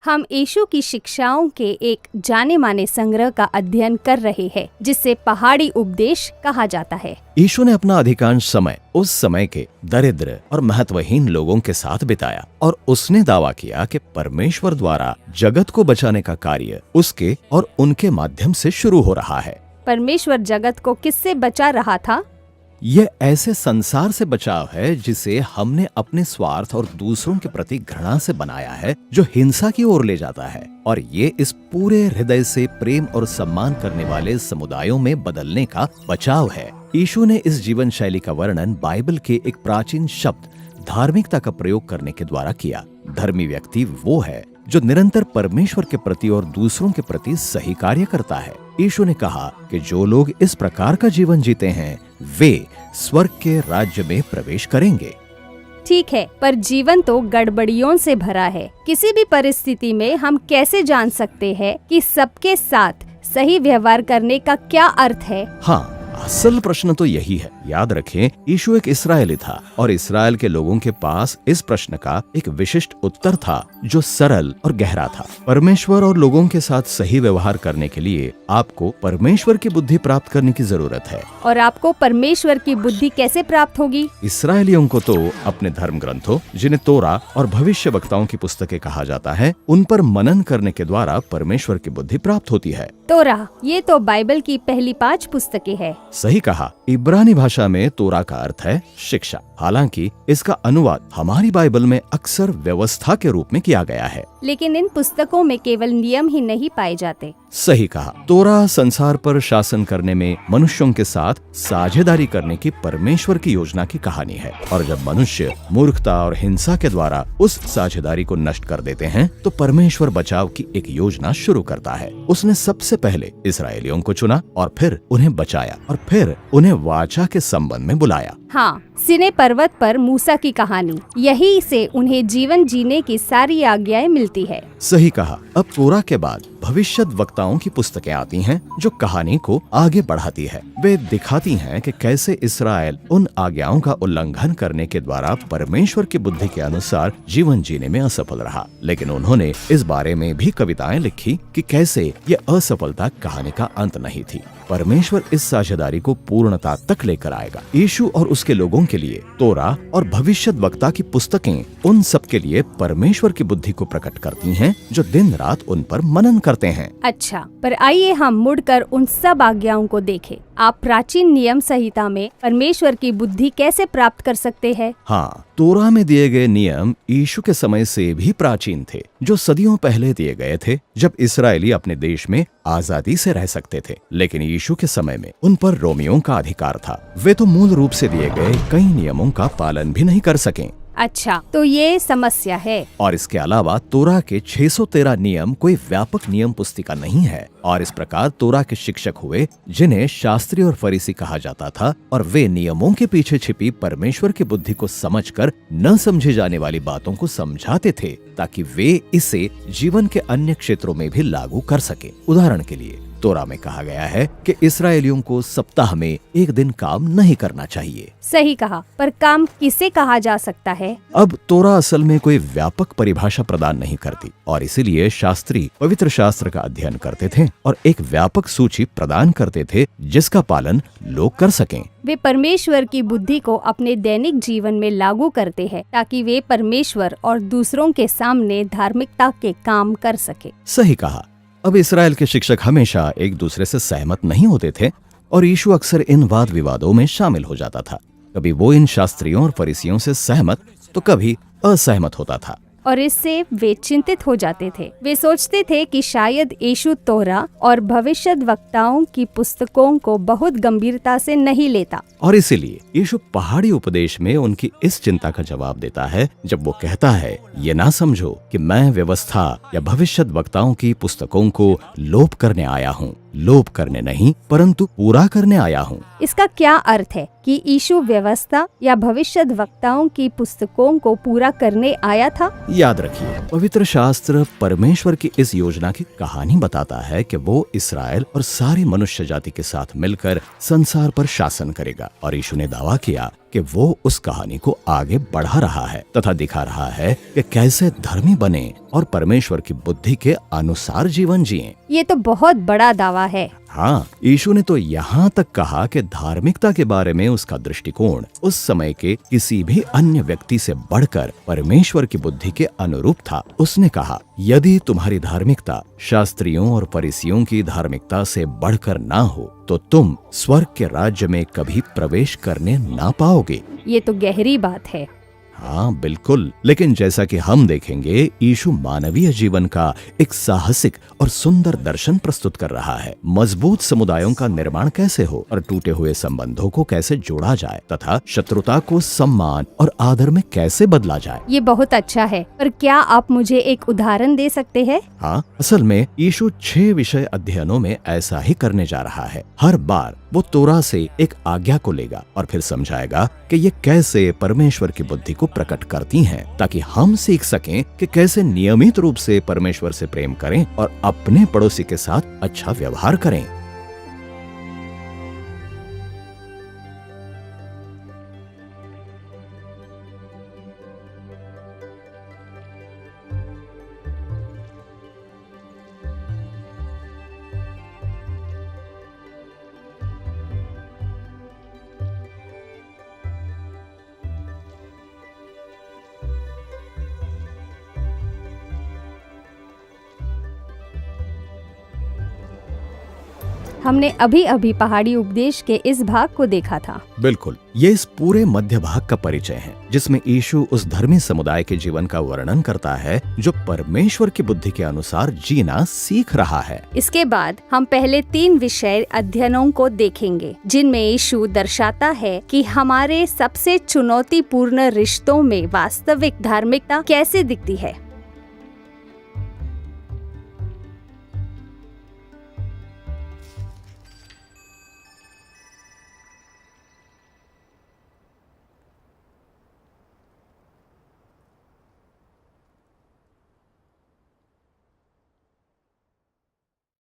हम यीशु की शिक्षाओं के एक जाने माने संग्रह का अध्ययन कर रहे हैं, जिसे पहाड़ी उपदेश कहा जाता है। यीशु ने अपना अधिकांश समय उस समय के दरिद्र और महत्वहीन लोगों के साथ बिताया और उसने दावा किया कि परमेश्वर द्वारा जगत को बचाने का कार्य उसके और उनके माध्यम से शुरू हो रहा है। परमेश्वर जगत को किससे बचा रहा था? यह ऐसे संसार से बचाव है जिसे हमने अपने स्वार्थ और दूसरों के प्रति घृणा से बनाया है, जो हिंसा की ओर ले जाता है, और ये इस पूरे हृदय से प्रेम और सम्मान करने वाले समुदायों में बदलने का बचाव है। यीशु ने इस जीवन शैली का वर्णन बाइबल के एक प्राचीन शब्द धार्मिकता का प्रयोग करने के द्वारा किया। धर्मी व्यक्ति वो है जो निरंतर परमेश्वर के प्रति और दूसरों के प्रति सही कार्य करता है। यीशु ने कहा कि जो लोग इस प्रकार का जीवन जीते हैं वे स्वर्ग के राज्य में प्रवेश करेंगे। ठीक है, पर जीवन तो गड़बड़ियों से भरा है। किसी भी परिस्थिति में हम कैसे जान सकते हैं कि सबके साथ सही व्यवहार करने का क्या अर्थ है? हाँ, असल प्रश्न तो यही है। याद रखें, यीशु एक इस्राएली था और इस्राएल के लोगों के पास इस प्रश्न का एक विशिष्ट उत्तर था जो सरल और गहरा था। परमेश्वर और लोगों के साथ सही व्यवहार करने के लिए आपको परमेश्वर की बुद्धि प्राप्त करने की जरूरत है। और आपको परमेश्वर की बुद्धि कैसे प्राप्त होगी? इस्राएलियों को तो अपने धर्म ग्रंथों, जिन्हें तोरा और भविष्य वक्ताओं की पुस्तकें कहा जाता है, उन पर मनन करने के द्वारा परमेश्वर की बुद्धि प्राप्त होती है। तोरा, ये तो बाइबल की पहली 5 पुस्तकें है। सही कहा। इब्रानी भाषा में तोरा का अर्थ है शिक्षा। हालांकि इसका अनुवाद हमारी बाइबल में अक्सर व्यवस्था के रूप में किया गया है, लेकिन इन पुस्तकों में केवल नियम ही नहीं पाए जाते। सही कहा। तोरा संसार पर शासन करने में मनुष्यों के साथ साझेदारी करने की परमेश्वर की योजना की कहानी है, और जब मनुष्य मूर्खता और हिंसा के द्वारा उस साझेदारी को नष्ट कर देते हैं तो परमेश्वर बचाव की एक योजना शुरू करता है। उसने सबसे पहले इस्राएलियों को चुना और फिर उन्हें बचाया और फिर उन्हें वाचा के संबंध में बुलाया। हाँ, सिने पर्वत पर मूसा की कहानी, यही से उन्हें जीवन जीने की सारी आज्ञाएं मिलती है। सही कहा। अब तोरा के बाद भविष्यत वक्ताओं की पुस्तकें आती हैं जो कहानी को आगे बढ़ाती है। वे दिखाती हैं कि कैसे इस्राएल उन आज्ञाओं का उल्लंघन करने के द्वारा परमेश्वर की बुद्धि के अनुसार जीवन जीने में असफल रहा, लेकिन उन्होंने इस बारे में भी कविताएं लिखी कि कैसे ये असफलता कहानी का अंत नहीं थी। परमेश्वर इस साझेदारी को पूर्णता तक लेकर आएगा। यीशु और उसके लोगों के लिए तोरा और भविष्यत वक्ता की पुस्तकें उन सब के लिए परमेश्वर की बुद्धि को प्रकट करती हैं जो दिन रात उन पर मनन करते हैं। अच्छा, पर आइए हम मुड़कर उन सब आज्ञाओं को देखें। आप प्राचीन नियम संहिता में परमेश्वर की बुद्धि कैसे प्राप्त कर सकते हैं? हाँ, तोरा में दिए गए नियम यीशु के समय से भी प्राचीन थे, जो सदियों पहले दिए गए थे, जब इस्राएली अपने देश में आजादी से रह सकते थे। लेकिन यीशु के समय में उन पर रोमियों का अधिकार था। वे तो मूल रूप से दिए गए कई नियमों का पालन भी नहीं कर सके। अच्छा, तो ये समस्या है। और इसके अलावा तोरा के 613 नियम कोई व्यापक नियम पुस्तिका नहीं है, और इस प्रकार तोरा के शिक्षक हुए जिन्हें शास्त्री और फरीसी कहा जाता था, और वे नियमों के पीछे छिपी परमेश्वर की बुद्धि को समझकर न समझे जाने वाली बातों को समझाते थे ताकि वे इसे जीवन के अन्य क्षेत्रों में भी लागू कर सके। उदाहरण के लिए तोरा में कहा गया है कि इस्राएलियों को सप्ताह में एक दिन काम नहीं करना चाहिए। सही कहा, पर काम किसे कहा जा सकता है? अब तोरा असल में कोई व्यापक परिभाषा प्रदान नहीं करती, और इसीलिए शास्त्री पवित्र शास्त्र का अध्ययन करते थे और एक व्यापक सूची प्रदान करते थे जिसका पालन लोग कर सकें। वे परमेश्वर की बुद्धि को अपने दैनिक जीवन में लागू करते हैं ताकि वे परमेश्वर और दूसरों के सामने धार्मिकता के काम कर सके। सही कहा। अब इस्राएल के शिक्षक हमेशा एक दूसरे से सहमत नहीं होते थे, और यीशु अक्सर इन वाद विवादों में शामिल हो जाता था। कभी वो इन शास्त्रियों और फरीसियों से सहमत तो कभी असहमत होता था, और इससे वे चिंतित हो जाते थे। वे सोचते थे कि शायद यीशु तोरा और भविष्यत वक्ताओं की पुस्तकों को बहुत गंभीरता से नहीं लेता, और इसीलिए यीशु पहाड़ी उपदेश में उनकी इस चिंता का जवाब देता है जब वो कहता है, ये ना समझो कि मैं व्यवस्था या भविष्यत वक्ताओं की पुस्तकों को लोप करने आया हूँ। लोप करने नहीं, परंतु पूरा करने आया हूँ। इसका क्या अर्थ है कि यीशु व्यवस्था या भविष्यत वक्ताओं की पुस्तकों को पूरा करने आया था? याद रखिए, पवित्र शास्त्र परमेश्वर की इस योजना की कहानी बताता है कि वो इस्राएल और सारी मनुष्य जाति के साथ मिलकर संसार पर शासन करेगा, और यीशु ने दावा किया कि वो उस कहानी को आगे बढ़ा रहा है तथा दिखा रहा है कि कैसे धर्मी बने और परमेश्वर की बुद्धि के अनुसार जीवन जिएं। ये तो बहुत बड़ा दावा है। हाँ, यीशु ने तो यहाँ तक कहा कि धार्मिकता के बारे में उसका दृष्टिकोण उस समय के किसी भी अन्य व्यक्ति से बढ़कर परमेश्वर की बुद्धि के अनुरूप था। उसने कहा, यदि तुम्हारी धार्मिकता शास्त्रियों और फरीसियों की धार्मिकता से बढ़कर ना हो तो तुम स्वर्ग के राज्य में कभी प्रवेश करने ना पाओगे। ये तो गहरी बात है। हाँ बिल्कुल, लेकिन जैसा कि हम देखेंगे, यीशु मानवीय जीवन का एक साहसिक और सुंदर दर्शन प्रस्तुत कर रहा है। मजबूत समुदायों का निर्माण कैसे हो और टूटे हुए संबंधों को कैसे जोड़ा जाए तथा शत्रुता को सम्मान और आदर में कैसे बदला जाए। ये बहुत अच्छा है, पर क्या आप मुझे एक उदाहरण दे सकते हैं? हाँ, असल में यीशु 6 विषय अध्ययनों में ऐसा ही करने जा रहा है। हर बार वो तोरा से एक आज्ञा को लेगा और फिर समझाएगा कि ये कैसे परमेश्वर की बुद्धि को प्रकट करती हैं, ताकि हम सीख सकें कि कैसे नियमित रूप से परमेश्वर से प्रेम करें और अपने पड़ोसी के साथ अच्छा व्यवहार करें। हमने अभी अभी पहाड़ी उपदेश के इस भाग को देखा था। बिल्कुल, ये इस पूरे मध्य भाग का परिचय है जिसमें यीशु उस धर्मी समुदाय के जीवन का वर्णन करता है जो परमेश्वर की बुद्धि के अनुसार जीना सीख रहा है। इसके बाद हम पहले 3 विषय अध्ययनों को देखेंगे जिनमें यीशु दर्शाता है कि हमारे सबसे चुनौतीपूर्ण रिश्तों में वास्तविक धार्मिकता कैसे दिखती है।